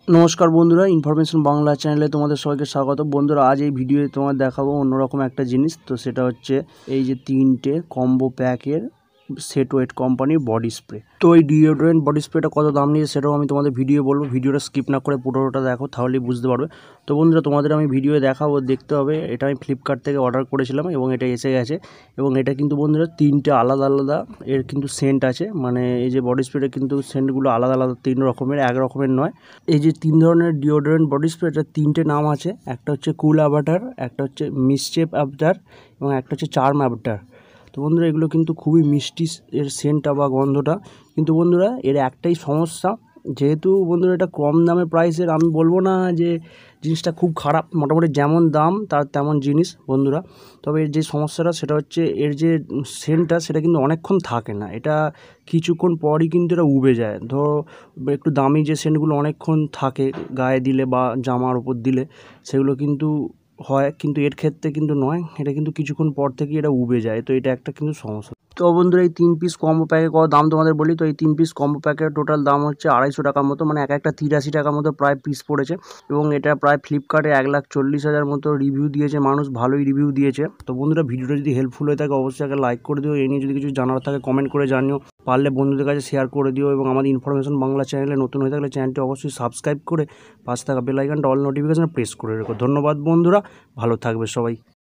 নমস্কার বন্ধুরা, ইনফরমেশন বাংলা চ্যানেলে তোমাদের সবাইকে স্বাগত। বন্ধুরা, আজ এই ভিডিওতে তোমাদের দেখাবো অন্যরকম একটা জিনিস। তো সেটা হচ্ছে এই যে 3টে কম্বো প্যাকের সেট ওয়েট কোম্পানির বডি স্প্রে। তো এই ডিওডোরেন্ট বডি স্প্রেটা কত দাম নিয়েছে সেটাও আমি তোমাদের ভিডিও বলবো। ভিডিওটা স্কিপ না করে পুরোটা দেখো, তাহলেই বুঝতে পারবে। তো বন্ধুরা, তোমাদের আমি ভিডিও দেখাবো, দেখতে হবে। এটা আমি ফ্লিপকার্ট থেকে অর্ডার করেছিলাম এবং এটা এসে গেছে। এবং এটা কিন্তু বন্ধুরা 3টে আলাদা আলাদা এর কিন্তু সেন্ট আছে। মানে এই যে বডি স্প্রেটা কিন্তু সেন্টগুলো আলাদা আলাদা 3 রকমের, এক রকমের নয়। এই যে 3 ধরনের ডিওডোরেন্ট বডি স্প্রে, এটা 3টে নাম আছে। একটা হচ্ছে কুল অ্যাভাটার, একটা হচ্ছে মিসচেফ অ্যাভাটার এবং একটা হচ্ছে চার্ম অ্যাভাটার। তো বন্ধুরা, এগুলো কিন্তু খুবই মিষ্টি এর সেন্টটা বা গন্ধটা। কিন্তু বন্ধুরা, এর একটাই সমস্যা, যেহেতু বন্ধুরা এটা কম দামে প্রাইসের, আমি বলবো না যে জিনিসটা খুব খারাপ, মোটামুটি যেমন দাম তার তেমন জিনিস বন্ধুরা। তবে এর যে সমস্যাটা সেটা হচ্ছে এর যে সেন্টটা সেটা কিন্তু অনেকক্ষণ থাকে না। এটা কিছুক্ষণ পরই কিন্তু এটা উবে যায়। ধরো একটু দামি যে সেন্টগুলো অনেকক্ষণ থাকে গায়ে দিলে বা জামার ওপর দিলে, সেগুলো কিন্তু হয়, কিন্তু এর ক্ষেত্রে কিন্তু নয়। এটা কিন্তু কিছুক্ষণ পর থেকেই এটা উবে যায়। তো এটা একটা কিন্তু সমস্যা। তো বন্ধুরা, এই 3 পিস কম্বো প্যাকের কত দাম তোমাদের বলি। তো এই 3 পিস কম্বো প্যাকের টোটাল দাম হচ্ছে 250 টাকার মতো, মানে একটা 83 টাকার মতো প্রায় পিস পড়েছে। এবং এটা প্রায় ফ্লিপকার্টে 1,40,000 মতো রিভিউ দিয়েছে মানুষ, ভালোই রিভিউ দিয়েছে। তো বন্ধুরা, ভিডিওটা যদি হেল্পফুল হয়ে থাকে অবশ্যই একটা লাইক করে দিও। এই নিয়ে যদি কিছু জানার থাকে কমেন্ট করে জানিও, পারলে বন্ধুদের কাছে শেয়ার করে দিও। এবং আমাদের ইনফরমেশন বাংলা চ্যানেলে নতুন হয়ে থাকলে চ্যানেলটি অবশ্যই সাবস্ক্রাইব করে পাশে থাকা বেল আইকনটা অল নোটিফিকেশন প্রেস করে রেখো। ধন্যবাদ বন্ধুরা, ভালো থাকবে সবাই।